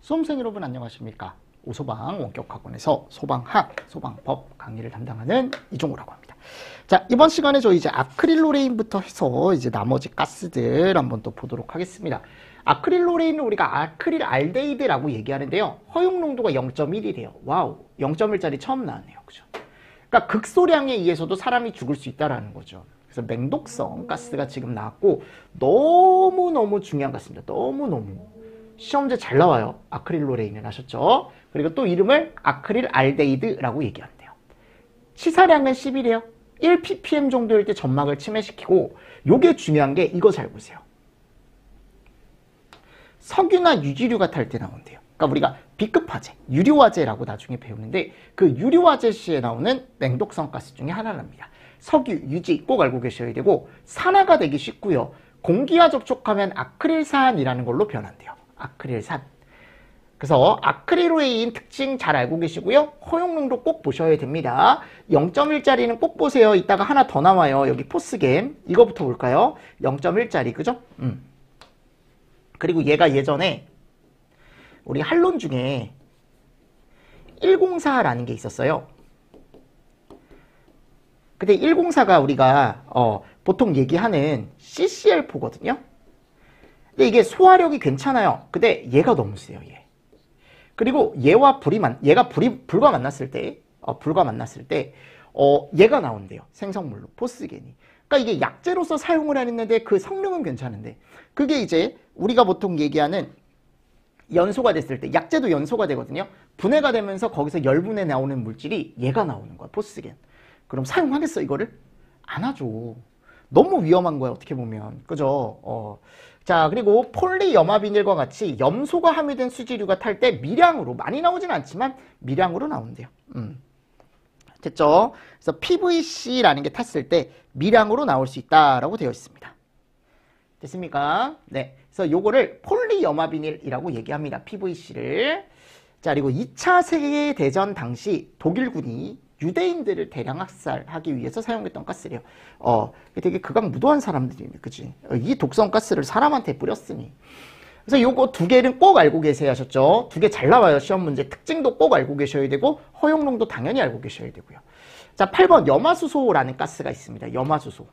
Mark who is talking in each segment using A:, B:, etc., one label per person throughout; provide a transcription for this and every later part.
A: 수험생 여러분 안녕하십니까? 오소방 원격학원에서 소방학, 소방법 강의를 담당하는 이종우라고 합니다. 자, 이번 시간에 저 이제 아크릴로레인부터 해서 이제 나머지 가스들 한번 또 보도록 하겠습니다. 아크릴로레인은 우리가 아크릴 알데히드라고 얘기하는데요. 허용 농도가 0.1이래요. 와우, 0.1짜리 처음 나왔네요. 그죠? 그러니까 극소량에 의해서도 사람이 죽을 수 있다라는 거죠. 그래서 맹독성 가스가 지금 나왔고 너무너무 중요한 가스입니다. 너무너무. 시험제 잘 나와요. 아크릴로레인을 하셨죠. 그리고 또 이름을 아크릴 알데히드라고 얘기한대요. 치사량은 10이래요. 1ppm 정도일 때 점막을 침해시키고, 요게 중요한 게 이거 잘 보세요. 석유나 유지류가 탈 때 나온대요. 그러니까 우리가 B급 화재, 유류화재라고 나중에 배우는데 그 유류화재 시에 나오는 맹독성 가스 중에 하나랍니다. 석유, 유지 꼭 알고 계셔야 되고 산화가 되기 쉽고요. 공기와 접촉하면 아크릴산이라는 걸로 변한대요. 아크릴산. 그래서 아크릴로레인 특징 잘 알고 계시고요. 허용 농도 꼭 보셔야 됩니다. 0.1짜리는 꼭 보세요. 이따가 하나 더 나와요. 여기 포스겜. 이거부터 볼까요? 0.1짜리, 그죠? 그리고 얘가 예전에 우리 한론 중에 104라는 게 있었어요. 근데 104가 우리가 보통 얘기하는 CCl4거든요. 근데 이게 소화력이 괜찮아요. 근데 얘가 너무 세요, 얘. 그리고 얘가 불과 만났을 때, 얘가 나온대요. 생성물로, 포스겐이. 그러니까 이게 약재로서 사용을 하는데 그 성능은 괜찮은데, 그게 이제 우리가 보통 얘기하는 연소가 됐을 때, 약재도 연소가 되거든요. 분해가 되면서 거기서 열분해 나오는 물질이 얘가 나오는 거야, 포스겐. 그럼 사용하겠어, 이거를? 안 하죠. 너무 위험한 거야, 어떻게 보면. 그죠? 자, 그리고 폴리염화비닐과 같이 염소가 함유된 수지류가 탈 때 미량으로, 많이 나오진 않지만 미량으로 나온대요. 됐죠? 그래서 PVC라는 게 탔을 때 미량으로 나올 수 있다라고 되어 있습니다. 됐습니까? 네. 그래서 요거를 폴리염화비닐이라고 얘기합니다. PVC를. 자, 그리고 2차 세계대전 당시 독일군이 유대인들을 대량 학살하기 위해서 사용했던 가스래요. 되게 극악무도한 사람들이네, 그치? 이 독성 가스를 사람한테 뿌렸으니. 그래서 요거 두 개는 꼭 알고 계세요 하셨죠? 두 개 잘 나와요, 시험 문제. 특징도 꼭 알고 계셔야 되고, 허용농도 당연히 알고 계셔야 되고요. 자, 8번 염화수소라는 가스가 있습니다. 염화수소.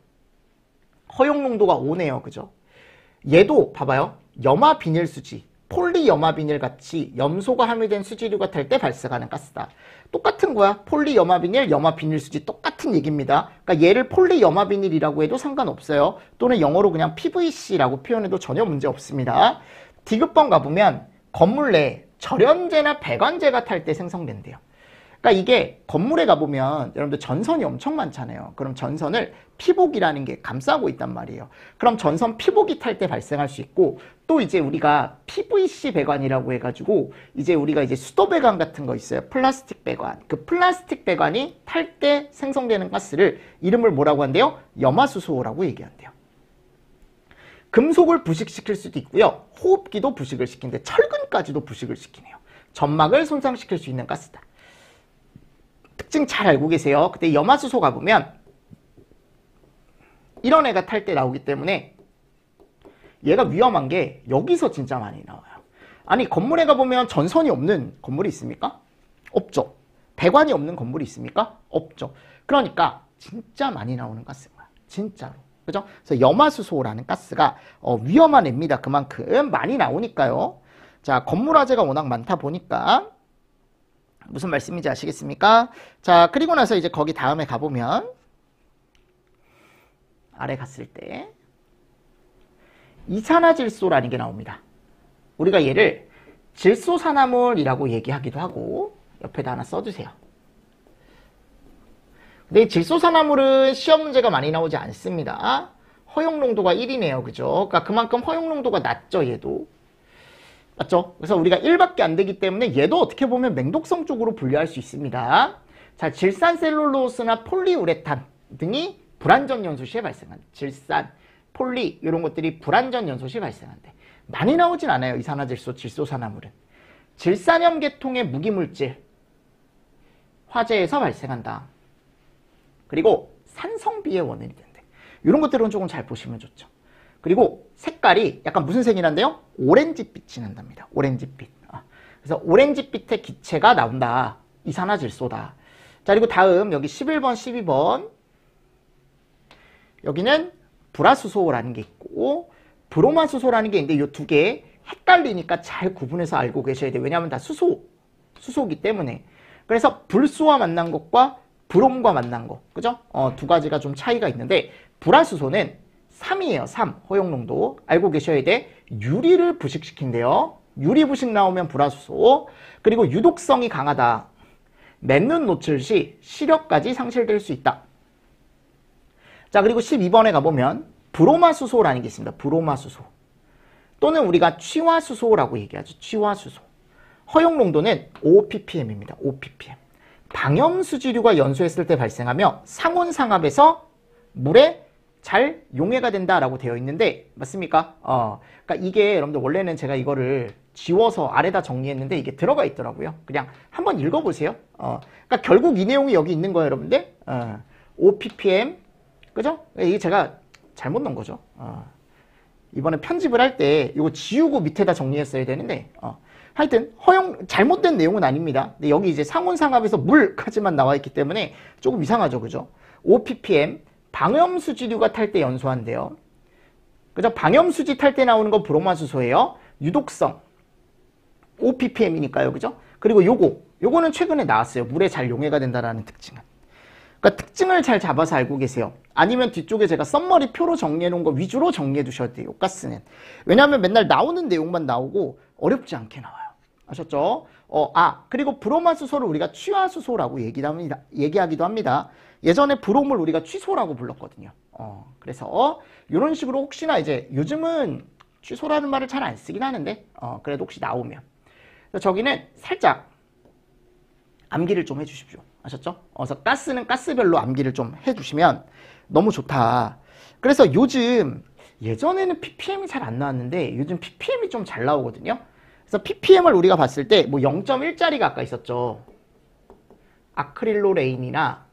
A: 허용농도가 5네요, 그죠? 얘도 봐봐요. 염화비닐수지. 폴리염화비닐 같이 염소가 함유된 수지류가 탈 때 발생하는 가스다. 똑같은 거야. 폴리염화비닐, 염화비닐수지 똑같은 얘기입니다. 그러니까 얘를 폴리염화비닐이라고 해도 상관없어요. 또는 영어로 그냥 PVC라고 표현해도 전혀 문제 없습니다. D급번 가보면 건물 내 절연제나 배관제가 탈 때 생성된대요. 그러니까 이게 건물에 가보면 여러분들 전선이 엄청 많잖아요. 그럼 전선을 피복이라는 게 감싸고 있단 말이에요. 그럼 전선 피복이 탈 때 발생할 수 있고, 또 이제 우리가 PVC 배관이라고 해가지고 이제 우리가 이제 수도 배관 같은 거 있어요. 플라스틱 배관. 그 플라스틱 배관이 탈 때 생성되는 가스를 이름을 뭐라고 한대요? 염화수소라고 얘기한대요. 금속을 부식시킬 수도 있고요. 호흡기도 부식을 시키는데 철근까지도 부식을 시키네요. 점막을 손상시킬 수 있는 가스다. 특징 잘 알고 계세요. 그때 염화수소 가보면 이런 애가 탈 때 나오기 때문에 얘가 위험한 게 여기서 진짜 많이 나와요. 아니, 건물에 가보면 전선이 없는 건물이 있습니까? 없죠. 배관이 없는 건물이 있습니까? 없죠. 그러니까 진짜 많이 나오는 가스인 거야. 진짜로. 그죠? 그래서 염화수소라는 가스가 위험한 애입니다. 그만큼 많이 나오니까요. 자, 건물 화재가 워낙 많다 보니까 무슨 말씀인지 아시겠습니까? 자, 그리고 나서 이제 거기 다음에 가보면 아래 갔을 때 이산화질소라는 게 나옵니다. 우리가 얘를 질소산화물이라고 얘기하기도 하고 옆에다 하나 써주세요. 근데 이 질소산화물은 시험 문제가 많이 나오지 않습니다. 허용농도가 1이네요. 그죠? 그러니까 그만큼 허용농도가 낮죠, 얘도. 맞죠? 그래서 우리가 1밖에 안 되기 때문에 얘도 어떻게 보면 맹독성 쪽으로 분류할 수 있습니다. 자, 질산셀룰로스나 폴리우레탄 등이 불완전 연소 시에 발생한다. 질산, 폴리 이런 것들이 불완전 연소 시에 발생한대. 많이 나오진 않아요. 이산화질소, 질소산화물은. 질산염 계통의 무기물질 화재에서 발생한다. 그리고 산성비의 원인이 된대. 이런 것들은 조금 잘 보시면 좋죠. 그리고 색깔이 약간 무슨 색이란데요? 오렌지빛이 난답니다. 오렌지빛. 그래서 오렌지빛의 기체가 나온다. 이산화질소다. 자, 그리고 다음 여기 11번, 12번. 여기는 불화수소라는 게 있고 브로마수소라는 게 있는데 이 두 개 헷갈리니까 잘 구분해서 알고 계셔야 돼요. 왜냐하면 다 수소기 때문에. 그래서 불소와 만난 것과 브롬과 만난 것, 그죠? 두 가지가 좀 차이가 있는데 불화수소는 3이에요. 3. 허용농도. 알고 계셔야 돼. 유리를 부식시킨대요. 유리 부식 나오면 불화수소. 그리고 유독성이 강하다. 맨눈 노출 시 시력까지 상실될 수 있다. 자, 그리고 12번에 가보면 브로마수소라는 게 있습니다. 브로마수소. 또는 우리가 취화수소라고 얘기하죠. 취화수소. 허용농도는 5ppm입니다. 5ppm. 방염수지류가 연소했을 때 발생하며 상온상압에서 물에 잘 용해가 된다라고 되어 있는데 맞습니까? 그러니까 이게 여러분들 원래는 제가 이거를 지워서 아래다 정리했는데 이게 들어가 있더라고요. 그냥 한번 읽어보세요. 그러니까 결국 이 내용이 여기 있는 거예요, 여러분들. 5ppm, 그죠? 이게 제가 잘못 넣은 거죠. 이번에 편집을 할 때 이거 지우고 밑에다 정리했어야 되는데 하여튼 잘못된 내용은 아닙니다. 근데 여기 이제 상온상압에서 물까지만 나와 있기 때문에 조금 이상하죠, 그죠? 5ppm 방염수지류가 탈 때 연소한대요. 그죠? 방염수지 탈 때 나오는 건 브로마수소예요. 유독성 5ppm이니까요, 그죠? 그리고 요거는 최근에 나왔어요. 물에 잘 용해가 된다라는 특징은. 그러니까 특징을 잘 잡아서 알고 계세요. 아니면 뒤쪽에 제가 썸머리 표로 정리해 놓은 거 위주로 정리해 두셔야 돼요. 가스는. 왜냐하면 맨날 나오는 내용만 나오고 어렵지 않게 나와요. 아셨죠? 그리고 브로마수소를 우리가 취화수소라고 얘기하기도 합니다. 예전에 브롬을 우리가 취소라고 불렀거든요. 그래서 이런 식으로 혹시나 이제 요즘은 취소라는 말을 잘 안 쓰긴 하는데 그래도 혹시 나오면 저기는 살짝 암기를 좀 해주십시오. 아셨죠? 그래서 가스는 가스별로 암기를 좀 해주시면 너무 좋다. 그래서 요즘 예전에는 ppm이 잘 안 나왔는데 요즘 ppm이 좀 잘 나오거든요. 그래서 ppm을 우리가 봤을 때 뭐 0.1짜리가 아까 있었죠. 아크릴로레인이나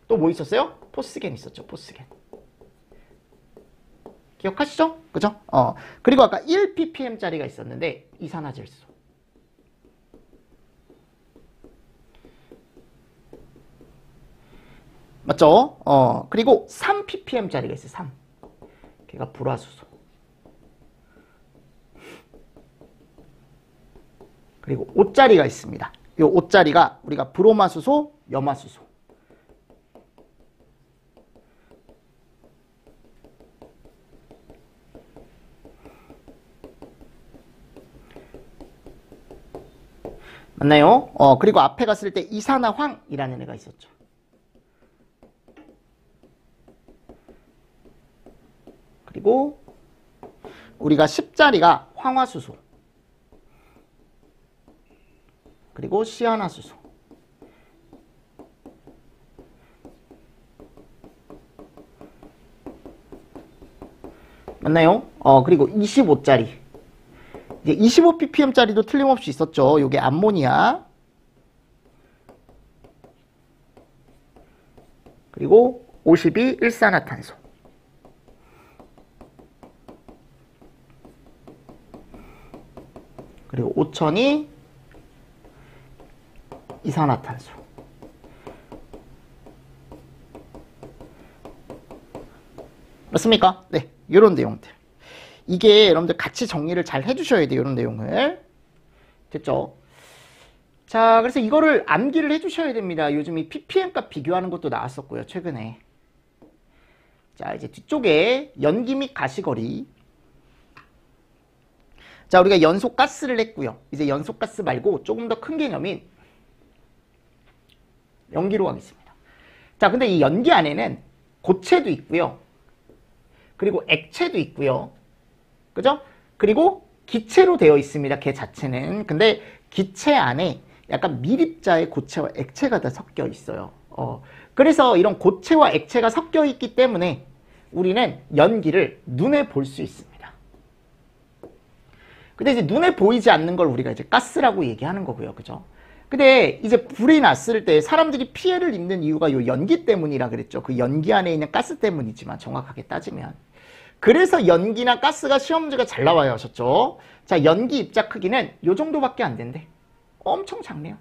A: 또 뭐 있었어요? 포스겐 있었죠. 포스겐. 기억하시죠? 그죠? 그리고 아까 1ppm짜리가 있었는데 이산화질소. 맞죠? 그리고 3ppm짜리가 있어요. 3. 걔가 불화수소. 그리고 5짜리가 있습니다. 이 5짜리가 우리가 브로마수소, 염화수소. 맞나요? 그리고 앞에 갔을 때 이산화황이라는 애가 있었죠. 그리고 우리가 10짜리가 황화수소. 그리고 시아나수소. 맞나요? 그리고 25짜리. 이제 25ppm짜리도 틀림없이 있었죠. 요게 암모니아. 그리고 52 일산화탄소. 그리고 5000이 이산화탄소. 맞습니까? 네, 이런 내용들. 이게 여러분들 같이 정리를 잘 해주셔야 돼요. 이런 내용을. 됐죠? 자, 그래서 이거를 암기를 해주셔야 됩니다. 요즘 이 ppm값 비교하는 것도 나왔었고요. 최근에. 자, 이제 뒤쪽에 연기 및 가시거리. 자, 우리가 연소가스를 했고요. 이제 연소가스 말고 조금 더 큰 개념인 연기로 가겠습니다. 자, 근데 이 연기 안에는 고체도 있고요. 그리고 액체도 있고요. 그죠? 그리고 기체로 되어 있습니다. 걔 자체는. 근데 기체 안에 약간 밀입자의 고체와 액체가 다 섞여 있어요. 그래서 이런 고체와 액체가 섞여 있기 때문에 우리는 연기를 눈에 볼 수 있습니다. 근데 이제 눈에 보이지 않는 걸 우리가 이제 가스라고 얘기하는 거고요. 그죠? 근데 이제 불이 났을 때 사람들이 피해를 입는 이유가 요 연기 때문이라 그랬죠. 그 연기 안에 있는 가스 때문이지만 정확하게 따지면. 그래서 연기나 가스가 시험 문제가 잘 나와요. 하셨죠? 자, 연기 입자 크기는 요 정도밖에 안 된대. 엄청 작네요.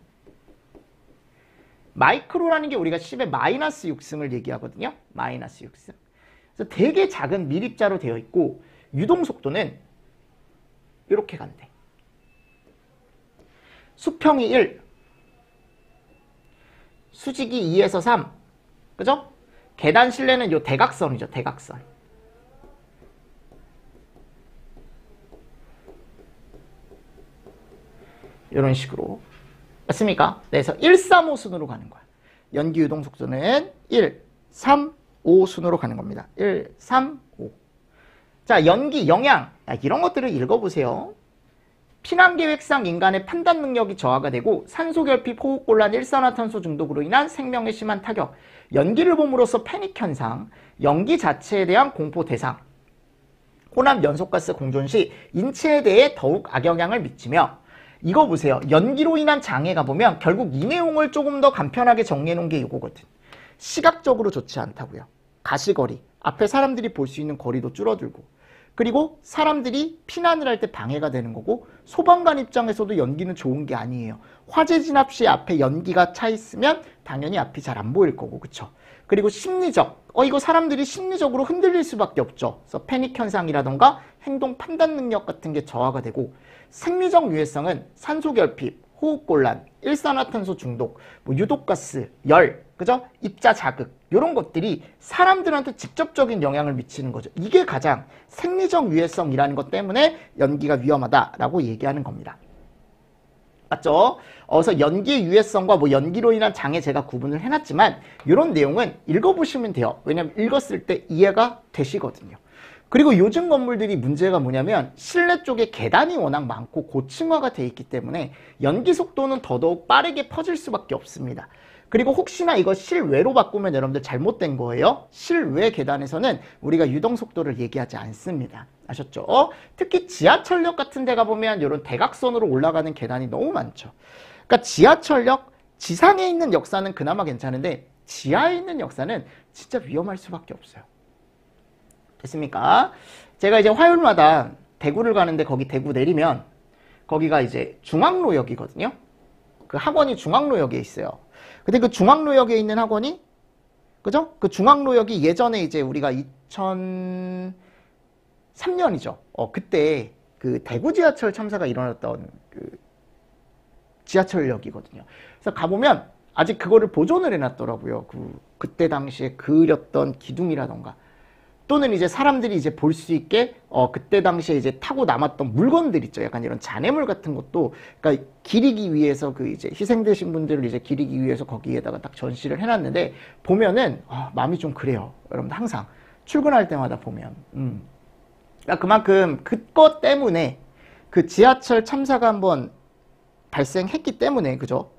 A: 마이크로라는 게 우리가 10의 마이너스 6승을 얘기하거든요. 마이너스 6승. 그래서 되게 작은 밀입자로 되어 있고 유동 속도는 이렇게 간대. 수평이 1, 수직이 2에서 3. 그죠? 계단 실내는 요 대각선이죠. 대각선. 이런 식으로. 맞습니까? 네, 그래서 1, 3, 5 순으로 가는 거야. 연기 유동 속도는 1, 3, 5 순으로 가는 겁니다. 1, 3, 5. 자, 연기 영향. 이런 것들을 읽어보세요. 피난계획상 인간의 판단 능력이 저하가 되고 산소결핍, 호흡곤란, 일산화탄소 중독으로 인한 생명에 심한 타격, 연기를 봄으로써 패닉 현상, 연기 자체에 대한 공포 대상, 혼합 연소가스 공존 시 인체에 대해 더욱 악영향을 미치며, 이거 보세요. 연기로 인한 장애가 보면 결국 이 내용을 조금 더 간편하게 정리해 놓은 게 이거거든. 시각적으로 좋지 않다고요. 가시거리, 앞에 사람들이 볼 수 있는 거리도 줄어들고, 그리고 사람들이 피난을 할 때 방해가 되는 거고, 소방관 입장에서도 연기는 좋은 게 아니에요. 화재 진압 시 앞에 연기가 차 있으면 당연히 앞이 잘 안 보일 거고, 그쵸? 그리고 심리적, 이거 사람들이 심리적으로 흔들릴 수밖에 없죠. 그래서 패닉 현상이라던가 행동 판단 능력 같은 게 저하가 되고, 생리적 유해성은 산소결핍, 호흡곤란, 일산화탄소 중독, 유독가스, 열, 그죠? 입자 자극, 이런 것들이 사람들한테 직접적인 영향을 미치는 거죠. 이게 가장 생리적 유해성이라는 것 때문에 연기가 위험하다라고 얘기하는 겁니다. 맞죠? 그래서 연기의 유해성과 연기로 인한 장애 제가 구분을 해놨지만 이런 내용은 읽어보시면 돼요. 왜냐하면 읽었을 때 이해가 되시거든요. 그리고 요즘 건물들이 문제가 뭐냐면 실내 쪽에 계단이 워낙 많고 고층화가 돼 있기 때문에 연기 속도는 더더욱 빠르게 퍼질 수밖에 없습니다. 그리고 혹시나 이거 실외로 바꾸면 여러분들 잘못된 거예요. 실외 계단에서는 우리가 유동 속도를 얘기하지 않습니다. 아셨죠? 특히 지하철역 같은 데 가보면 이런 대각선으로 올라가는 계단이 너무 많죠. 그러니까 지하철역 지상에 있는 역사는 그나마 괜찮은데 지하에 있는 역사는 진짜 위험할 수밖에 없어요. 됐습니까? 제가 이제 화요일마다 대구를 가는데 거기 대구 내리면 거기가 이제 중앙로역이거든요. 그 학원이 중앙로역에 있어요. 근데 그 중앙로역에 있는 학원이, 그죠? 그 중앙로역이 예전에 이제 우리가 2003년이죠. 그때 그 대구 지하철 참사가 일어났던 그 지하철역이거든요. 그래서 가보면 아직 그거를 보존을 해놨더라고요. 그때 당시에 그렸던 기둥이라던가. 또는 이제 사람들이 이제 볼 수 있게 그때 당시에 이제 타고 남았던 물건들 있죠. 약간 이런 잔해물 같은 것도 그러니까 기리기 위해서 그 이제 희생되신 분들을 이제 기리기 위해서 거기에다가 딱 전시를 해놨는데 보면은 마음이 좀 그래요. 여러분들 항상 출근할 때마다 보면 그러니까 그만큼 그것 때문에 그 지하철 참사가 한번 발생했기 때문에 그죠?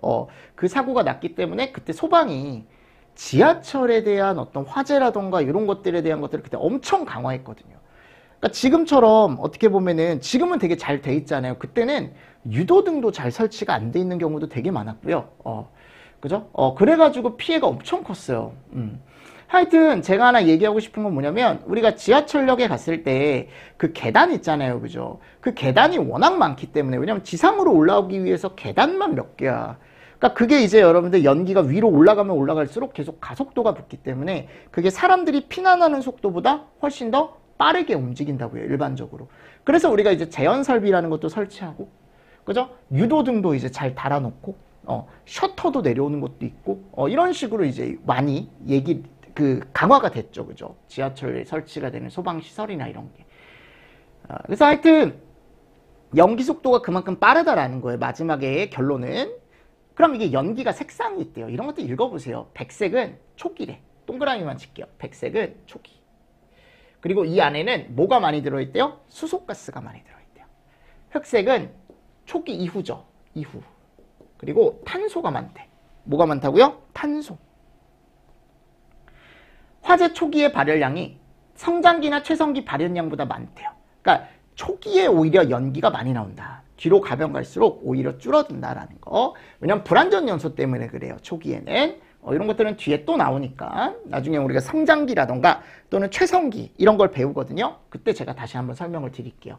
A: 그 사고가 났기 때문에 그때 소방이 지하철에 대한 어떤 화재라던가 이런 것들에 대한 것들을 그때 엄청 강화했거든요. 그러니까 지금처럼 어떻게 보면은 지금은 되게 잘 돼 있잖아요. 그때는 유도등도 잘 설치가 안 돼 있는 경우도 되게 많았고요. 그죠? 그래가지고 피해가 엄청 컸어요. 하여튼 제가 하나 얘기하고 싶은 건 뭐냐면 우리가 지하철역에 갔을 때 그 계단 있잖아요. 그죠? 그 계단이 워낙 많기 때문에 왜냐면 지상으로 올라오기 위해서 계단만 몇 개야. 그러니까 그게 이제 여러분들 연기가 위로 올라가면 올라갈수록 계속 가속도가 붙기 때문에 그게 사람들이 피난하는 속도보다 훨씬 더 빠르게 움직인다고요. 일반적으로. 그래서 우리가 이제 제한 설비라는 것도 설치하고 그죠? 유도등도 이제 잘 달아놓고 셔터도 내려오는 것도 있고 이런 식으로 이제 많이 강화가 됐죠. 그죠? 지하철에 설치가 되는 소방시설이나 이런 게. 그래서 하여튼 연기 속도가 그만큼 빠르다라는 거예요. 마지막에 결론은. 그럼 이게 연기가 색상이 있대요. 이런 것도 읽어보세요. 백색은 초기래. 동그라미만 칠게요. 백색은 초기. 그리고 이 안에는 뭐가 많이 들어있대요? 수소가스가 많이 들어있대요. 흑색은 초기 이후죠. 이후. 그리고 탄소가 많대. 뭐가 많다고요? 탄소. 화재 초기의 발열량이 성장기나 최성기 발열량보다 많대요. 그러니까 초기에 오히려 연기가 많이 나온다. 뒤로 가면 갈수록 오히려 줄어든다라는 거. 왜냐면 불완전 연소 때문에 그래요. 초기에는. 이런 것들은 뒤에 또 나오니까 나중에 우리가 성장기라던가 또는 최성기 이런 걸 배우거든요. 그때 제가 다시 한번 설명을 드릴게요.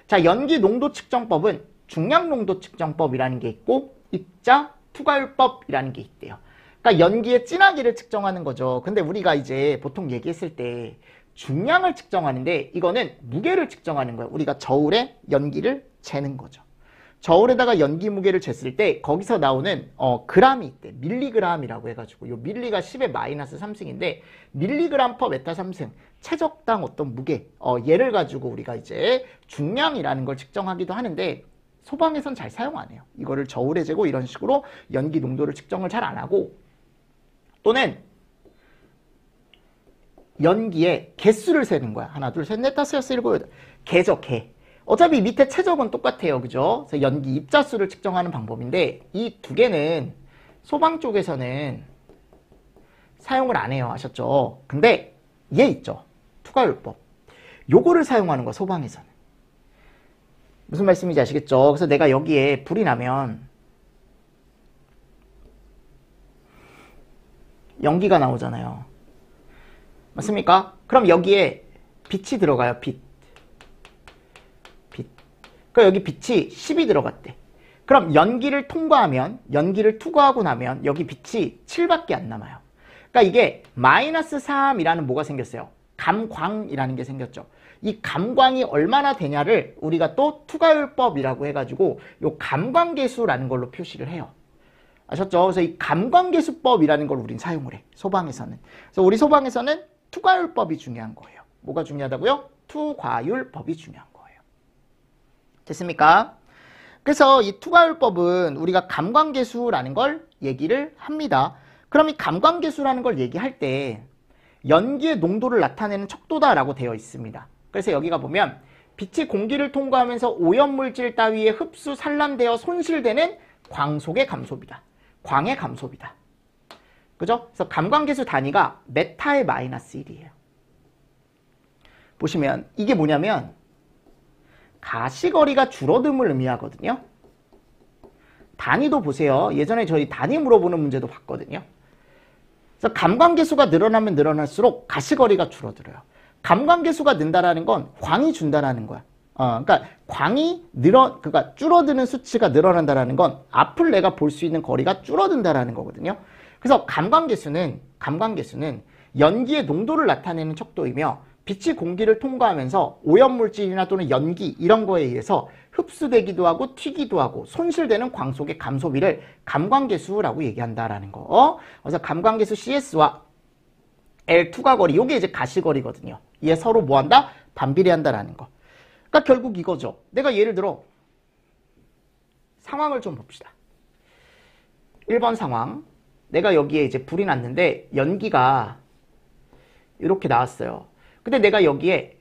A: 자, 연기 농도 측정법은 중량 농도 측정법이라는 게 있고 입자 투과율법이라는 게 있대요. 그러니까 연기의 진하기를 측정하는 거죠. 근데 우리가 이제 보통 얘기했을 때 중량을 측정하는데 이거는 무게를 측정하는 거예요. 우리가 저울에 연기를 재는 거죠. 저울에다가 연기 무게를 쟀을 때 거기서 나오는 그람이 있대. 밀리그램이라고 해가지고 요 밀리가 10의 마이너스 3승인데 밀리그램 퍼 메타 3승 최적당 어떤 무게 얘를 가지고 우리가 이제 중량이라는 걸 측정하기도 하는데 소방에선 잘 사용 안 해요. 이거를 저울에 재고 이런 식으로 연기 농도를 측정을 잘 안 하고 또는 연기의 개수를 세는 거야. 하나, 둘, 셋, 넷, 다섯, 여섯, 일곱, 여덟. 개죠, 개. 어차피 밑에 최적은 똑같아요. 그죠? 그래서 연기 입자수를 측정하는 방법인데 이 두 개는 소방 쪽에서는 사용을 안 해요. 아셨죠? 근데 얘 있죠. 투과율법. 요거를 사용하는 거야. 소방에서는. 무슨 말씀인지 아시겠죠? 그래서 내가 여기에 불이 나면 연기가 나오잖아요. 맞습니까? 그럼 여기에 빛이 들어가요. 빛. 그러니까 여기 빛이 10이 들어갔대. 그럼 연기를 투과하고 나면 여기 빛이 7밖에 안 남아요. 그러니까 이게 마이너스 3이라는 뭐가 생겼어요. 감광이라는 게 생겼죠. 이 감광이 얼마나 되냐를 우리가 또 투과율법이라고 해가지고 요 감광계수라는 걸로 표시를 해요. 아셨죠? 그래서 이 감광계수법이라는 걸 우린 사용을 해. 소방에서는. 그래서 우리 소방에서는 투과율법이 중요한 거예요. 뭐가 중요하다고요? 투과율법이 중요한 거예요. 됐습니까? 그래서 이 투과율법은 우리가 감광계수라는 걸 얘기를 합니다. 그럼 이 감광계수라는 걸 얘기할 때 연기의 농도를 나타내는 척도다라고 되어 있습니다. 그래서 여기가 보면 빛이 공기를 통과하면서 오염물질 따위에 흡수 산란되어 손실되는 광속의 감소비다. 광의 감소비다. 그죠? 그래서 감광계수 단위가 메타의 마이너스 1이에요. 보시면 이게 뭐냐면 가시거리가 줄어듦을 의미하거든요. 단위도 보세요. 예전에 저희 단위 물어보는 문제도 봤거든요. 그래서 감광계수가 늘어나면 늘어날수록 가시거리가 줄어들어요. 감광계수가 는다라는 건 광이 준다라는 거야. 그러니까 광이 그러니까 줄어드는 수치가 늘어난다라는 건 앞을 내가 볼 수 있는 거리가 줄어든다라는 거거든요. 그래서 감광계수는 연기의 농도를 나타내는 척도이며 빛이 공기를 통과하면서 오염물질이나 또는 연기 이런 거에 의해서 흡수되기도 하고 튀기도 하고 손실되는 광속의 감소비를 감광계수라고 얘기한다라는 거. 그래서 감광계수 CS와 L 투과거리, 요게 이제 가시거리거든요. 얘 서로 뭐한다? 반비례한다라는 거. 그러니까 결국 이거죠. 내가 예를 들어 상황을 좀 봅시다. 1번 상황. 내가 여기에 이제 불이 났는데 연기가 이렇게 나왔어요. 근데 내가 여기에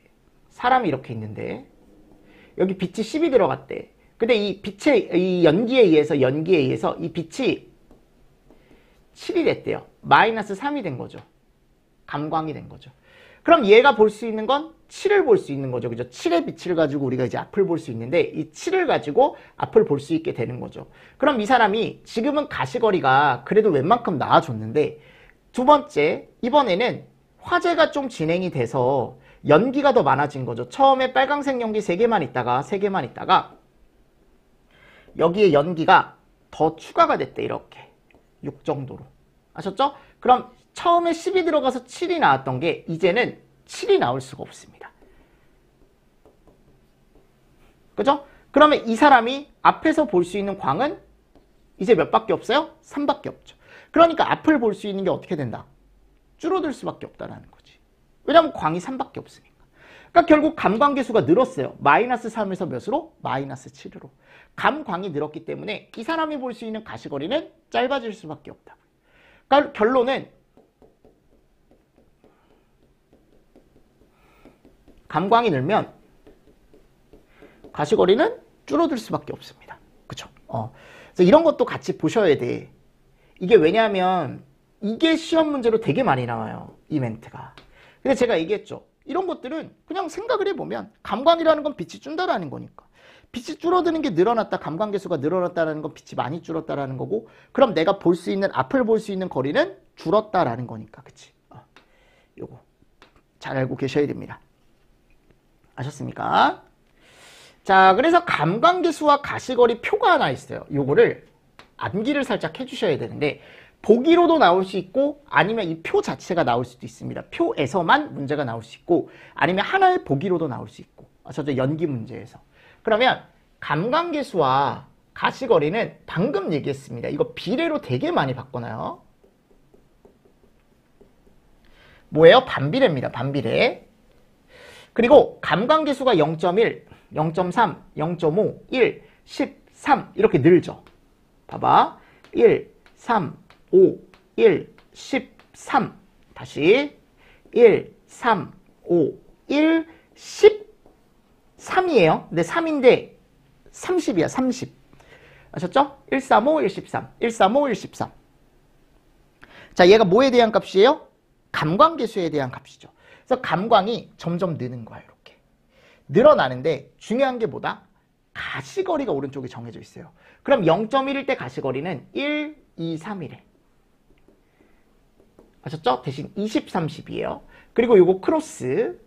A: 사람이 이렇게 있는데 여기 빛이 10이 들어갔대. 근데 이 연기에 의해서 이 빛이 7이 됐대요. 마이너스 3이 된 거죠. 감광이 된 거죠. 그럼 얘가 볼 수 있는 건 7을 볼 수 있는 거죠. 그죠? 7의 빛을 가지고 우리가 이제 앞을 볼 수 있는데 이 7을 가지고 앞을 볼 수 있게 되는 거죠. 그럼 이 사람이 지금은 가시거리가 그래도 웬만큼 나아졌는데 두 번째, 이번에는 화재가 좀 진행이 돼서 연기가 더 많아진 거죠. 처음에 빨강색 연기 3개만 있다가 여기에 연기가 더 추가가 됐대. 이렇게 6 정도로. 아셨죠? 그럼 처음에 10이 들어가서 7이 나왔던 게 이제는 7이 나올 수가 없습니다. 그죠? 그러면 이 사람이 앞에서 볼 수 있는 광은 이제 몇 밖에 없어요? 3밖에 없죠. 그러니까 앞을 볼 수 있는 게 어떻게 된다? 줄어들 수밖에 없다는 거지. 왜냐하면 광이 3밖에 없으니까. 그러니까 결국 감광계수가 늘었어요. 마이너스 3에서 몇으로? 마이너스 7으로. 감광이 늘었기 때문에 이 사람이 볼 수 있는 가시거리는 짧아질 수밖에 없다. 그러니까 결론은 감광이 늘면 가시거리는 줄어들 수밖에 없습니다. 그쵸? 그래서 이런 것도 같이 보셔야 돼. 이게 왜냐하면 이게 시험 문제로 되게 많이 나와요. 이 멘트가. 근데 제가 얘기했죠. 이런 것들은 그냥 생각을 해보면 감광이라는 건 빛이 준다라는 거니까. 빛이 줄어드는 게 늘어났다. 감광계수가 늘어났다는 건 빛이 많이 줄었다라는 거고 그럼 내가 볼 수 있는 앞을 볼 수 있는 거리는 줄었다라는 거니까. 그치? 요거 잘 알고 계셔야 됩니다. 아셨습니까? 자, 그래서 감관계수와 가시거리 표가 하나 있어요. 요거를 암기를 살짝 해주셔야 되는데 보기로도 나올 수 있고 아니면 이 표 자체가 나올 수도 있습니다. 표에서만 문제가 나올 수 있고 아니면 하나의 보기로도 나올 수 있고. 아셨죠? 연기 문제에서. 그러면 감관계수와 가시거리는 방금 얘기했습니다. 이거 비례로 되게 많이 바꿔놔요. 뭐예요? 반비례입니다. 반비례. 그리고 감관계수가 0.1, 0.3, 0.5, 1, 13 이렇게 늘죠. 봐봐. 1, 3, 5, 1, 13 다시 1, 3, 5, 1, 13이에요. 근데 3인데 30이야. 30. 아셨죠? 135, 113, 135, 113. 자, 얘가 뭐에 대한 값이에요? 감관계수에 대한 값이죠. 그래서 감광이 점점 느는 거야. 이렇게. 늘어나는데 중요한 게 뭐다? 가시거리가 오른쪽에 정해져 있어요. 그럼 0.1일 때 가시거리는 1, 2, 3이래. 아셨죠? 대신 20, 30이에요. 그리고 요거 크로스.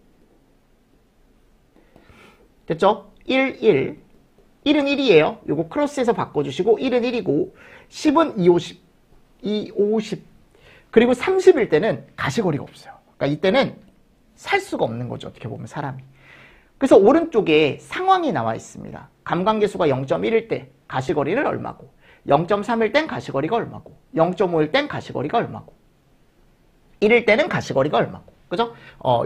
A: 됐죠? 1, 1. 1은 1이에요. 요거 크로스해서 바꿔주시고 1은 1이고 10은 2, 50. 2, 50. 그리고 30일 때는 가시거리가 없어요. 그러니까 이때는 살 수가 없는 거죠. 어떻게 보면 사람이. 그래서 오른쪽에 상황이 나와 있습니다. 감관계수가 0.1일 때 가시거리는 얼마고 0.3일 땐 가시거리가 얼마고 0.5일 땐 가시거리가 얼마고 1일 때는 가시거리가 얼마고 그죠?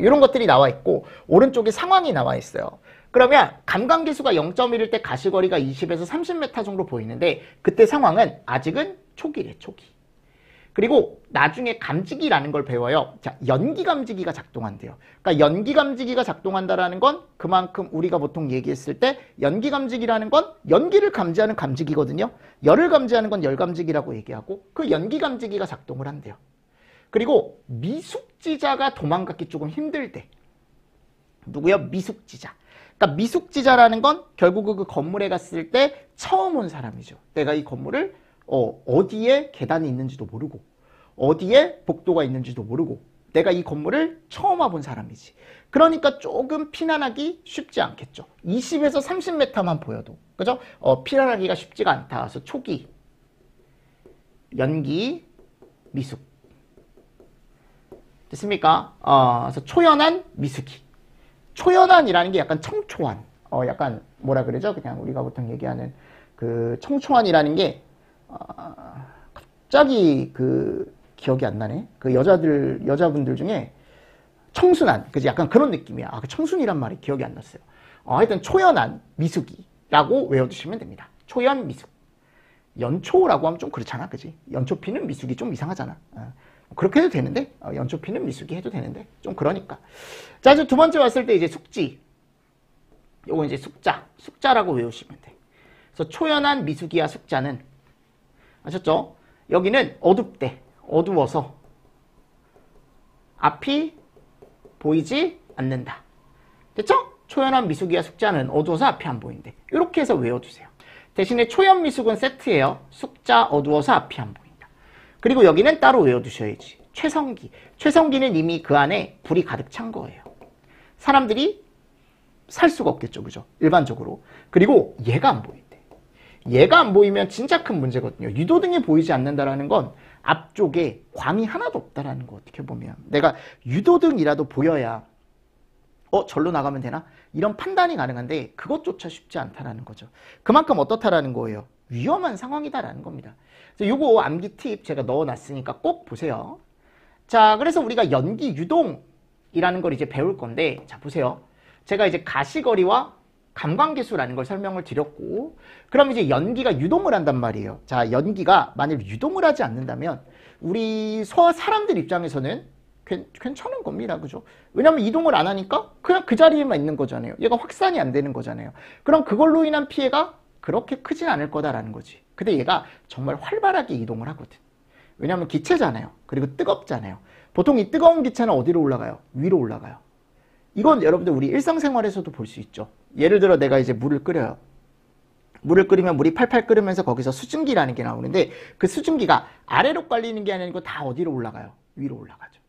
A: 이런 것들이 나와 있고 오른쪽에 상황이 나와 있어요. 그러면 감관계수가 0.1일 때 가시거리가 20에서 30m 정도 보이는데 그때 상황은 아직은 초기래. 초기. 그리고 나중에 감지기라는 걸 배워요. 자, 연기감지기가 작동한대요. 그러니까 연기감지기가 작동한다라는 건 그만큼 우리가 보통 얘기했을 때 연기감지기라는 건 연기를 감지하는 감지기거든요. 열을 감지하는 건 열감지기라고 얘기하고 그 연기감지기가 작동을 한대요. 그리고 미숙지자가 도망가기 조금 힘들 때 누구요? 미숙지자. 그러니까 미숙지자라는 건 결국 그 건물에 갔을 때 처음 온 사람이죠. 내가 이 건물을 어디에 계단이 있는지도 모르고 어디에 복도가 있는지도 모르고 내가 이 건물을 처음 와본 사람이지. 그러니까 조금 피난하기 쉽지 않겠죠. 20에서 30m만 보여도 그죠? 피난하기가 쉽지가 않다. 그래서 초기, 연기, 미숙. 됐습니까? 그래서 초연한, 미숙이. 초연한이라는 게 약간 청초한. 약간 뭐라 그러죠? 그냥 우리가 보통 얘기하는 그 청초한이라는 게 갑자기 그 기억이 안 나네. 그 여자분들 중에 청순한, 그지? 약간 그런 느낌이야. 그 청순이란 말이 기억이 안 났어요. 하여튼 초연한 미숙이라고 외워두시면 됩니다. 초연, 미숙. 연초라고 하면 좀 그렇잖아, 그지? 연초피는 미숙이 좀 이상하잖아. 그렇게 해도 되는데, 연초피는 미숙이 해도 되는데, 좀 그러니까. 자, 이제 두 번째 왔을 때 이제 숙지. 요거 이제 숙자라고 외우시면 돼. 그래서 초연한 미숙이와 숙자는 아셨죠? 여기는 어둡대. 어두워서 앞이 보이지 않는다. 됐죠? 초연한 미숙이와 숙자는 어두워서 앞이 안 보인대. 이렇게 해서 외워두세요. 대신에 초연 미숙은 세트예요. 숙자 어두워서 앞이 안 보인다. 그리고 여기는 따로 외워두셔야지. 최성기. 최성기는 이미 그 안에 불이 가득 찬 거예요. 사람들이 살 수가 없겠죠. 그죠? 일반적으로. 그리고 얘가 안 보인대. 얘가 안 보이면 진짜 큰 문제거든요. 유도등이 보이지 않는다라는 건 앞쪽에 광이 하나도 없다라는 거. 어떻게 보면 내가 유도등이라도 보여야 절로 나가면 되나? 이런 판단이 가능한데 그것조차 쉽지 않다라는 거죠. 그만큼 어떻다라는 거예요? 위험한 상황이다라는 겁니다. 그래서 요거 암기 팁 제가 넣어놨으니까 꼭 보세요. 자, 그래서 우리가 연기 유동이라는 걸 이제 배울 건데, 자 보세요. 제가 이제 가시거리와 감관계수라는 걸 설명을 드렸고, 그럼 이제 연기가 유동을 한단 말이에요. 자, 연기가 만약 유동을 하지 않는다면 우리 사람들 입장에서는 괜찮은 겁니다. 그죠? 왜냐면 이동을 안 하니까 그냥 그 자리에만 있는 거잖아요. 얘가 확산이 안 되는 거잖아요. 그럼 그걸로 인한 피해가 그렇게 크진 않을 거다라는 거지. 근데 얘가 정말 활발하게 이동을 하거든. 왜냐면 기체잖아요. 그리고 뜨겁잖아요. 보통 이 뜨거운 기체는 어디로 올라가요? 위로 올라가요. 이건 여러분들 우리 일상생활에서도 볼 수 있죠. 예를 들어 내가 이제 물을 끓여요. 물을 끓이면 물이 팔팔 끓으면서 거기서 수증기라는 게 나오는데 그 수증기가 아래로 깔리는 게 아니고 다 어디로 올라가요? 위로 올라가죠.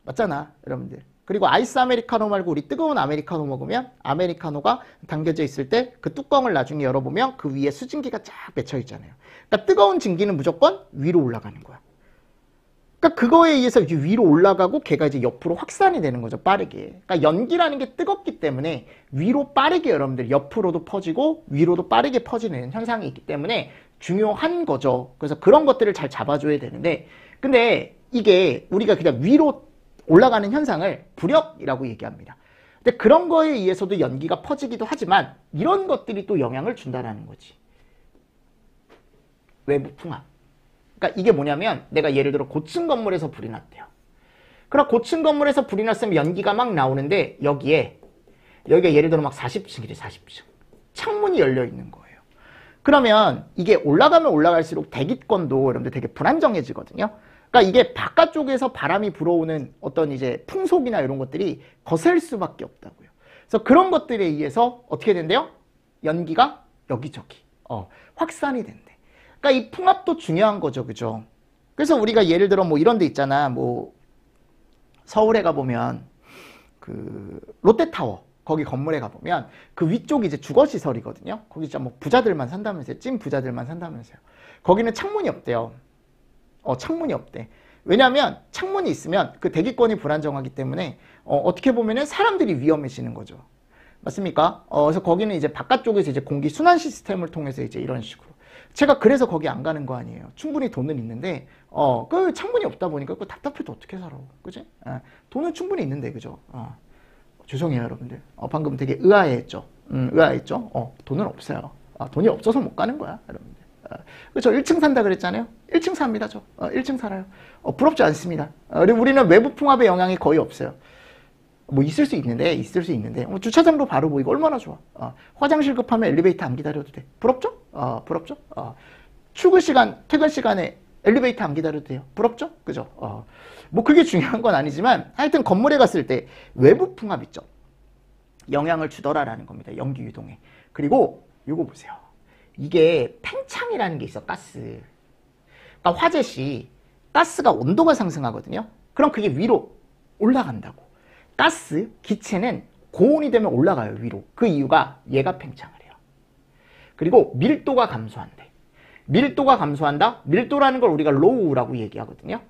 A: 맞잖아, 여러분들. 그리고 아이스 아메리카노 말고 우리 뜨거운 아메리카노 먹으면 아메리카노가 담겨져 있을 때 그 뚜껑을 나중에 열어보면 그 위에 수증기가 쫙 맺혀 있잖아요. 그러니까 뜨거운 증기는 무조건 위로 올라가는 거야. 그러니까 그거에 의해서 이제 위로 올라가고 걔가 이제 옆으로 확산이 되는 거죠, 빠르게. 그러니까 연기라는 게 뜨겁기 때문에 위로 빠르게 여러분들 옆으로도 퍼지고 위로도 빠르게 퍼지는 현상이 있기 때문에 중요한 거죠. 그래서 그런 것들을 잘 잡아줘야 되는데, 근데 이게 우리가 그냥 위로 올라가는 현상을 부력이라고 얘기합니다. 근데 그런 거에 의해서도 연기가 퍼지기도 하지만 이런 것들이 또 영향을 준다는 거지. 외부 풍압. 그러니까 이게 뭐냐면 내가 예를 들어 고층 건물에서 불이 났대요. 그럼 고층 건물에서 불이 났으면 연기가 막 나오는데 여기가 예를 들어 막 40층이래, 40층. 창문이 열려 있는 거예요. 그러면 이게 올라가면 올라갈수록 대기권도 여러분들 되게 불안정해지거든요. 그러니까 이게 바깥쪽에서 바람이 불어오는 어떤 이제 풍속이나 이런 것들이 거셀 수밖에 없다고요. 그래서 그런 것들에 의해서 어떻게 된대요? 연기가 여기저기 확산이 된대. 그러니까 이 풍압도 중요한 거죠, 그죠? 그래서 우리가 예를 들어 뭐 이런 데 있잖아. 뭐 서울에 가보면 그 롯데타워 거기 건물에 가보면 그 위쪽이 이제 주거시설이거든요. 거기 진짜 뭐 부자들만 산다면서요. 찐 부자들만 산다면서요. 거기는 창문이 없대요. 창문이 없대. 왜냐하면 창문이 있으면 그 대기권이 불안정하기 때문에 어떻게 보면은 사람들이 위험해지는 거죠. 맞습니까? 그래서 거기는 이제 바깥쪽에서 이제 공기 순환 시스템을 통해서 이제 이런 식으로. 제가 그래서 거기 안 가는 거 아니에요. 충분히 돈은 있는데 그 창문이 없다 보니까 그 답답해도 어떻게 살아, 그지? 돈은 충분히 있는데, 그죠? 죄송해요, 여러분들. 방금 되게 의아해했죠. 의아했죠. 돈은 없어요. 돈이 없어서 못 가는 거야, 여러분들. 그렇죠. 1층 산다 그랬잖아요. 1층 삽니다, 저. 1층 살아요. 부럽지 않습니다. 그리고 우리는 외부 풍압의 영향이 거의 없어요. 뭐 있을 수 있는데 주차장도 바로 보이고 얼마나 좋아. 화장실 급하면 엘리베이터 안 기다려도 돼. 부럽죠? 부럽죠? 출근 시간, 퇴근 시간에 엘리베이터 안 기다려도 돼요. 부럽죠? 그죠? 뭐 그게 중요한 건 아니지만 하여튼 건물에 갔을 때 외부 풍압 있죠. 영향을 주더라라는 겁니다. 연기 유동에. 그리고 요거 보세요. 이게 팽창이라는 게 있어, 가스. 그러니까 화재시 가스가 온도가 상승하거든요. 그럼 그게 위로 올라간다고. 가스, 기체는 고온이 되면 올라가요, 위로. 그 이유가 얘가 팽창을 해요. 그리고 밀도가 감소한대. 밀도가 감소한다? 밀도라는 걸 우리가 로우라고 얘기하거든요.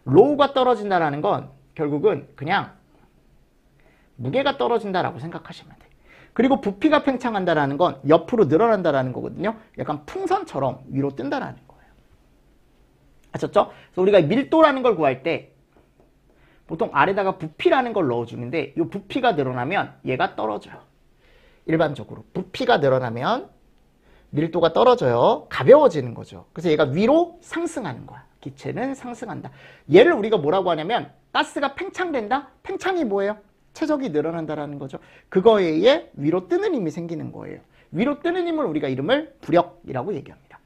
A: 로우가 떨어진다라는 건 결국은 그냥 무게가 떨어진다라고 생각하시면 돼요. 그리고 부피가 팽창한다라는 건 옆으로 늘어난다라는 거거든요. 약간 풍선처럼 위로 뜬다라는 거예요. 아셨죠? 그래서 우리가 밀도라는 걸 구할 때 보통 아래다가 부피라는 걸 넣어주는데 이 부피가 늘어나면 얘가 떨어져요. 일반적으로. 부피가 늘어나면 밀도가 떨어져요. 가벼워지는 거죠. 그래서 얘가 위로 상승하는 거야. 기체는 상승한다. 얘를 우리가 뭐라고 하냐면 가스가 팽창된다? 팽창이 뭐예요? 최적이 늘어난다라는 거죠. 그거에 의해 위로 뜨는 힘이 생기는 거예요. 위로 뜨는 힘을 우리가 이름을 부력이라고 얘기합니다.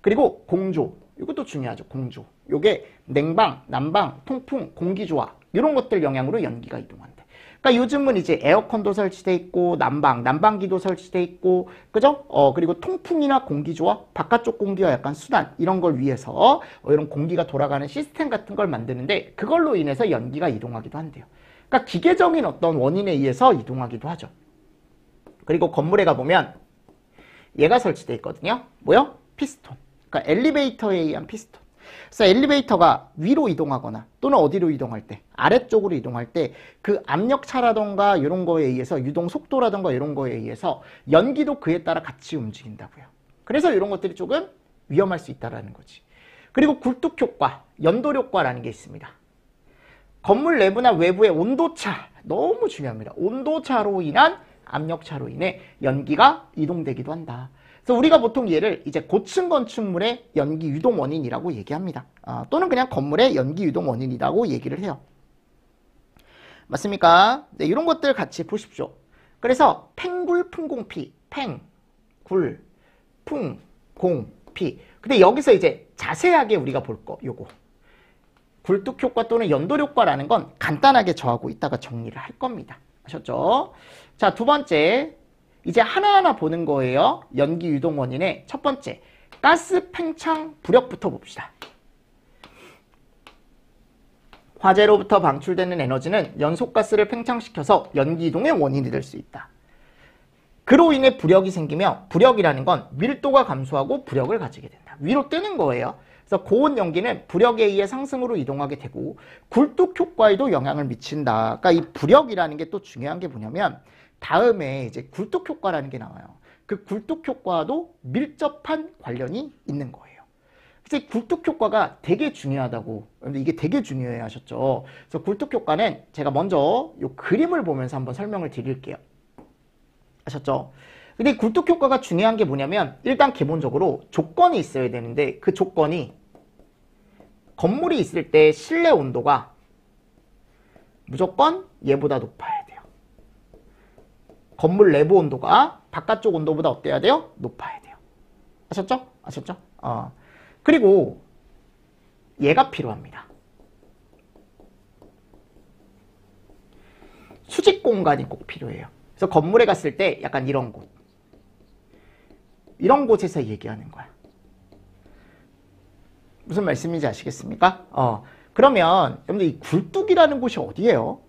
A: 그리고 공조. 이것도 중요하죠. 공조. 요게 냉방, 난방, 통풍, 공기조화 이런 것들 영향으로 연기가 이동한대. 그러니까 요즘은 이제 에어컨도 설치돼 있고 난방기도 설치돼 있고, 그죠? 그리고 통풍이나 공기조화, 바깥쪽 공기와 약간 순환 이런 걸 위해서 이런 공기가 돌아가는 시스템 같은 걸 만드는데 그걸로 인해서 연기가 이동하기도 한대요. 그러니까 기계적인 어떤 원인에 의해서 이동하기도 하죠. 그리고 건물에 가보면 얘가 설치돼 있거든요. 뭐요? 피스톤. 그러니까 엘리베이터에 의한 피스톤. 그래서 엘리베이터가 위로 이동하거나 또는 어디로 이동할 때, 아래쪽으로 이동할 때 그 압력차라던가 이런 거에 의해서 유동 속도라던가 이런 거에 의해서 연기도 그에 따라 같이 움직인다고요. 그래서 이런 것들이 조금 위험할 수 있다는 거지. 그리고 굴뚝효과, 연돌효과라는 게 있습니다. 건물 내부나 외부의 온도차, 너무 중요합니다. 온도차로 인한 압력차로 인해 연기가 이동되기도 한다. 그래서 우리가 보통 얘를 이제 고층 건축물의 연기 유동 원인이라고 얘기합니다. 또는 그냥 건물의 연기 유동 원인이라고 얘기를 해요. 맞습니까? 네, 이런 것들 같이 보십시오. 그래서 팽굴, 풍공피, 팽, 굴, 풍, 공, 피. 근데 여기서 이제 자세하게 우리가 볼 거, 요거. 굴뚝효과 또는 연돌효과라는 건 간단하게 저하고 이따가 정리를 할 겁니다. 아셨죠? 자, 두 번째. 이제 하나하나 보는 거예요. 연기 유동 원인의 첫 번째, 가스 팽창 부력부터 봅시다. 화재로부터 방출되는 에너지는 연소가스를 팽창시켜서 연기 이동의 원인이 될 수 있다. 그로 인해 부력이 생기며 부력이라는 건 밀도가 감소하고 부력을 가지게 된다. 위로 뜨는 거예요. 그래서 고온 연기는 부력에 의해 상승으로 이동하게 되고 굴뚝 효과에도 영향을 미친다. 그러니까 이 부력이라는 게 또 중요한 게 뭐냐면 다음에 이제 굴뚝 효과라는 게 나와요. 그 굴뚝 효과도 밀접한 관련이 있는 거예요. 그래서 굴뚝 효과가 되게 중요하다고. 이게 되게 중요해 하셨죠. 그래서 굴뚝 효과는 제가 먼저 이 그림을 보면서 한번 설명을 드릴게요. 아셨죠? 근데 굴뚝 효과가 중요한 게 뭐냐면 일단 기본적으로 조건이 있어야 되는데 그 조건이 건물이 있을 때 실내 온도가 무조건 얘보다 높아야 돼요. 건물 내부 온도가 바깥쪽 온도보다 어때야 돼요? 높아야 돼요. 아셨죠? 아셨죠? 그리고 얘가 필요합니다. 수직 공간이 꼭 필요해요. 그래서 건물에 갔을 때 약간 이런 곳. 이런 곳에서 얘기하는 거야. 무슨 말씀인지 아시겠습니까? 그러면 여러분들 이 굴뚝이라는 곳이 어디예요?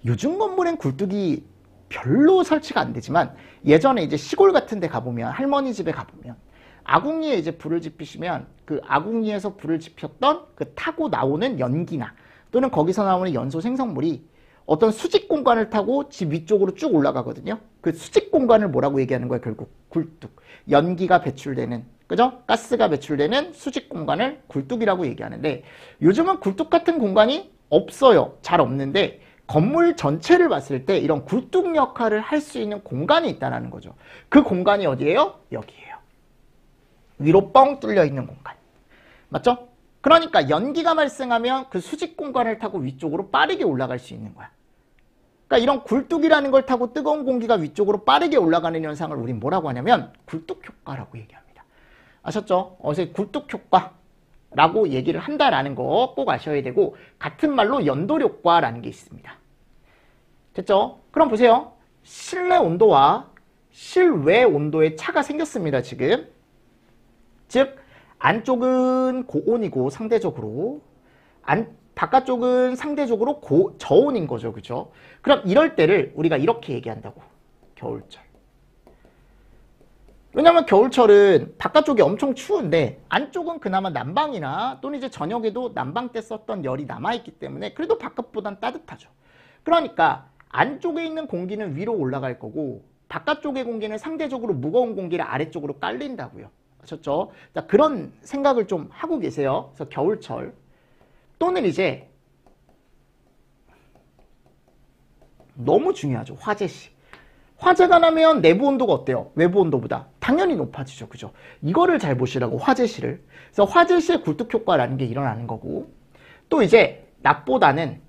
A: 요즘 건물엔 굴뚝이 별로 설치가 안 되지만 예전에 이제 시골 같은 데 가보면 할머니 집에 가보면 아궁이에 이제 불을 지피시면 그 아궁이에서 불을 지폈던 그 타고 나오는 연기나 또는 거기서 나오는 연소 생성물이 어떤 수직 공간을 타고 집 위쪽으로 쭉 올라가거든요. 그 수직 공간을 뭐라고 얘기하는 거예요? 결국 굴뚝. 연기가 배출되는, 그죠? 가스가 배출되는 수직 공간을 굴뚝이라고 얘기하는데 요즘은 굴뚝 같은 공간이 없어요. 잘 없는데 건물 전체를 봤을 때 이런 굴뚝 역할을 할 수 있는 공간이 있다는 거죠. 그 공간이 어디예요? 여기예요. 위로 뻥 뚫려 있는 공간. 맞죠? 그러니까 연기가 발생하면 그 수직 공간을 타고 위쪽으로 빠르게 올라갈 수 있는 거야. 그러니까 이런 굴뚝이라는 걸 타고 뜨거운 공기가 위쪽으로 빠르게 올라가는 현상을 우린 뭐라고 하냐면 굴뚝 효과라고 얘기합니다. 아셨죠? 어제 굴뚝 효과라고 얘기를 한다라는 거 꼭 아셔야 되고 같은 말로 연돌 효과라는 게 있습니다. 됐죠? 그럼 보세요. 실내 온도와 실외 온도의 차가 생겼습니다. 지금. 즉 안쪽은 고온이고 상대적으로 바깥쪽은 상대적으로 저온인 거죠. 그죠? 그럼 이럴 때를 우리가 이렇게 얘기한다고. 겨울철. 왜냐면 겨울철은 바깥쪽이 엄청 추운데 안쪽은 그나마 난방이나 또는 이제 저녁에도 난방 때 썼던 열이 남아있기 때문에 그래도 바깥보단 따뜻하죠. 그러니까 안쪽에 있는 공기는 위로 올라갈 거고 바깥쪽의 공기는 상대적으로 무거운 공기를 아래쪽으로 깔린다고요. 아셨죠? 자, 그런 생각을 좀 하고 계세요. 그래서 겨울철 또는 이제 너무 중요하죠. 화재 시. 화재가 나면 내부 온도가 어때요? 외부 온도보다 당연히 높아지죠. 그죠? 이거를 잘 보시라고 화재 시를. 그래서 화재 시의 굴뚝 효과라는 게 일어나는 거고 또 이제 낮보다는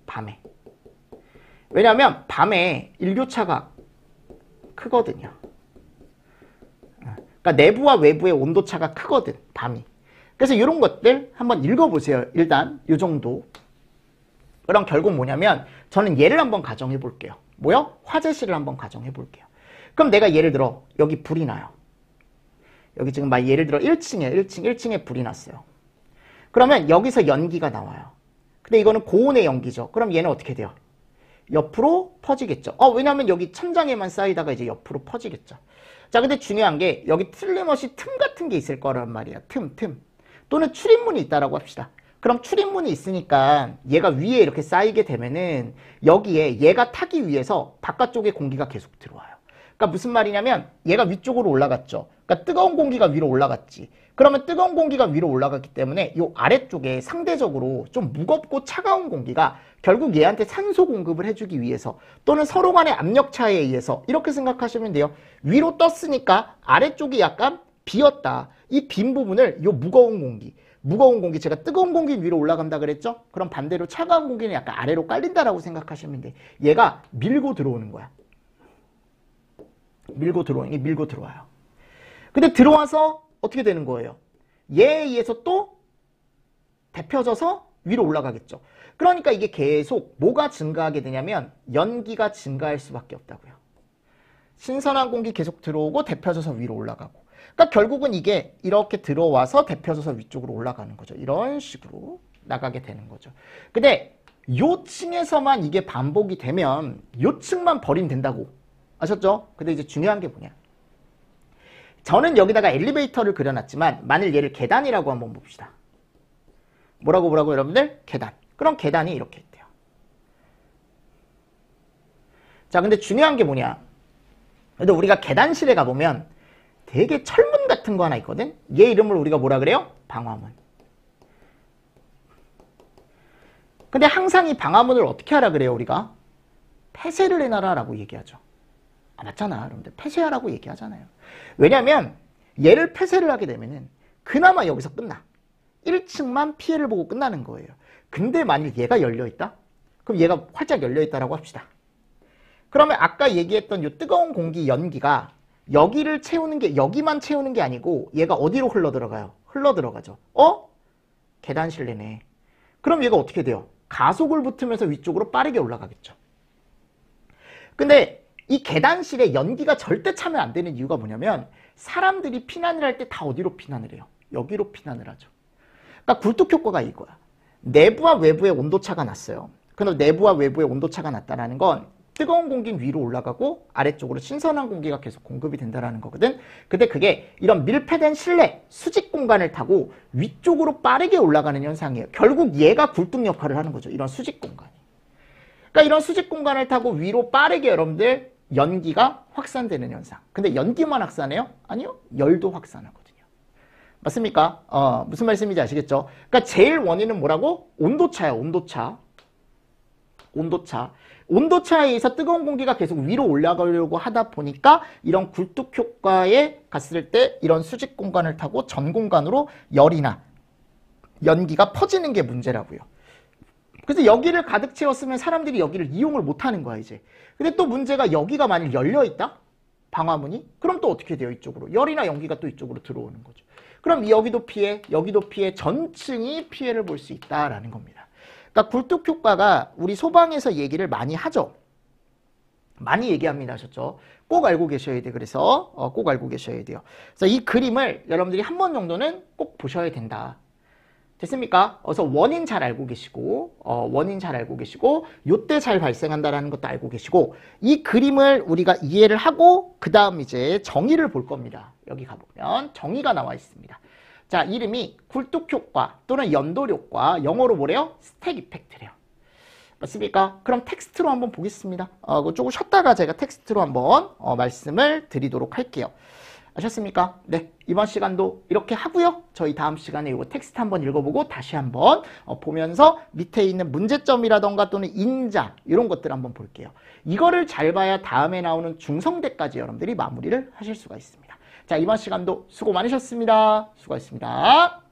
A: 밤에. 왜냐하면 밤에 일교차가 크거든요. 그러니까 내부와 외부의 온도차가 크거든. 밤이. 그래서 이런 것들 한번 읽어보세요. 일단 이 정도. 그럼 결국 뭐냐면 저는 얘를 한번 가정해 볼게요. 뭐요? 화재시를 한번 가정해 볼게요. 그럼 내가 예를 들어 여기 불이 나요. 여기 지금 막 예를 들어 1층에 불이 났어요. 그러면 여기서 연기가 나와요. 근데 이거는 고온의 연기죠. 그럼 얘는 어떻게 돼요? 옆으로 퍼지겠죠. 왜냐하면 여기 천장에만 쌓이다가 이제 옆으로 퍼지겠죠. 자, 근데 중요한 게 여기 틀림없이 틈 같은 게 있을 거란 말이야. 틈. 또는 출입문이 있다라고 합시다. 그럼 출입문이 있으니까 얘가 위에 이렇게 쌓이게 되면은 여기에 얘가 타기 위해서 바깥쪽에 공기가 계속 들어와요. 그러니까 무슨 말이냐면 얘가 위쪽으로 올라갔죠. 그러니까 뜨거운 공기가 위로 올라갔지. 그러면 뜨거운 공기가 위로 올라갔기 때문에 이 아래쪽에 상대적으로 좀 무겁고 차가운 공기가 결국 얘한테 산소 공급을 해주기 위해서 또는 서로 간의 압력차에 의해서 이렇게 생각하시면 돼요. 위로 떴으니까 아래쪽이 약간 비었다. 이 빈 부분을 이 무거운 공기 제가 뜨거운 공기 위로 올라간다 그랬죠? 그럼 반대로 차가운 공기는 약간 아래로 깔린다라고 생각하시면 돼. 얘가 밀고 들어오는 거야. 밀고 들어와요. 근데 들어와서 어떻게 되는 거예요? 얘에 의해서 또 데펴져서 위로 올라가겠죠. 그러니까 이게 계속 뭐가 증가하게 되냐면 연기가 증가할 수밖에 없다고요. 신선한 공기 계속 들어오고 데펴져서 위로 올라가고. 그러니까 결국은 이게 이렇게 들어와서 데펴져서 위쪽으로 올라가는 거죠. 이런 식으로 나가게 되는 거죠. 근데 요 층에서만 이게 반복이 되면 요 층만 버리면 된다고. 아셨죠? 근데 이제 중요한 게 뭐냐. 저는 여기다가 엘리베이터를 그려놨지만 만일 얘를 계단이라고 한번 봅시다. 뭐라고 여러분들? 계단. 그럼 계단이 이렇게 있대요. 자, 근데 중요한 게 뭐냐. 근데 우리가 계단실에 가보면 되게 철문 같은 거 하나 있거든? 얘 이름을 우리가 뭐라 그래요? 방화문. 근데 항상 이 방화문을 어떻게 하라 그래요, 우리가? 폐쇄를 해놔라 라고 얘기하죠. 아, 맞잖아. 여러분들. 폐쇄하라고 얘기하잖아요. 왜냐면 얘를 폐쇄를 하게 되면은 그나마 여기서 끝나. 1층만 피해를 보고 끝나는 거예요. 근데 만일 얘가 열려있다? 그럼 얘가 활짝 열려있다라고 합시다. 그러면 아까 얘기했던 이 뜨거운 공기 연기가 여기를 채우는 게, 여기만 채우는 게 아니고 얘가 어디로 흘러들어가요? 흘러들어가죠. 계단 실내네. 그럼 얘가 어떻게 돼요? 가속을 붙으면서 위쪽으로 빠르게 올라가겠죠. 근데 이 계단실에 연기가 절대 차면 안 되는 이유가 뭐냐면 사람들이 피난을 할 때 다 어디로 피난을 해요? 여기로 피난을 하죠. 그러니까 굴뚝 효과가 이거야. 내부와 외부의 온도차가 났어요. 그럼 내부와 외부의 온도차가 났다는 건 뜨거운 공기는 위로 올라가고 아래쪽으로 신선한 공기가 계속 공급이 된다는 거거든. 근데 그게 이런 밀폐된 실내, 수직 공간을 타고 위쪽으로 빠르게 올라가는 현상이에요. 결국 얘가 굴뚝 역할을 하는 거죠. 이런 수직 공간이. 그러니까 이런 수직 공간을 타고 위로 빠르게 여러분들 연기가 확산되는 현상. 근데 연기만 확산해요? 아니요. 열도 확산하거든요. 맞습니까? 무슨 말씀인지 아시겠죠? 그러니까 제일 원인은 뭐라고? 온도차예요. 온도차. 온도차에 의해서 뜨거운 공기가 계속 위로 올라가려고 하다 보니까 이런 굴뚝 효과에 갔을 때 이런 수직 공간을 타고 전 공간으로 열이나 연기가 퍼지는 게 문제라고요. 그래서 여기를 가득 채웠으면 사람들이 여기를 이용을 못하는 거야 이제. 근데 또 문제가 여기가 만일 열려있다? 방화문이? 그럼 또 어떻게 돼요? 이쪽으로. 열이나 연기가 또 이쪽으로 들어오는 거죠. 그럼 여기도 피해, 여기도 피해, 전층이 피해를 볼 수 있다라는 겁니다. 그러니까 굴뚝 효과가 우리 소방에서 얘기를 많이 하죠. 많이 얘기합니다. 하셨죠? 꼭 알고 계셔야 돼. 그래서 꼭 알고 계셔야 돼요. 그래서 이 그림을 여러분들이 한 번 정도는 꼭 보셔야 된다. 됐습니까? 그래서 원인 잘 알고 계시고 요때 잘 발생한다라는 것도 알고 계시고 이 그림을 우리가 이해를 하고 그 다음 이제 정의를 볼 겁니다. 여기 가보면 정의가 나와 있습니다. 자, 이름이 굴뚝 효과 또는 연돌 효과, 영어로 뭐래요? 스택 이펙트래요. 맞습니까? 그럼 텍스트로 한번 보겠습니다. 조금 쉬었다가 제가 텍스트로 한번 말씀을 드리도록 할게요. 아셨습니까? 네, 이번 시간도 이렇게 하고요. 저희 다음 시간에 이거 텍스트 한번 읽어보고 다시 한번 보면서 밑에 있는 문제점이라던가 또는 인자 이런 것들 한번 볼게요. 이거를 잘 봐야 다음에 나오는 중성대까지 여러분들이 마무리를 하실 수가 있습니다. 자, 이번 시간도 수고 많으셨습니다. 수고하셨습니다.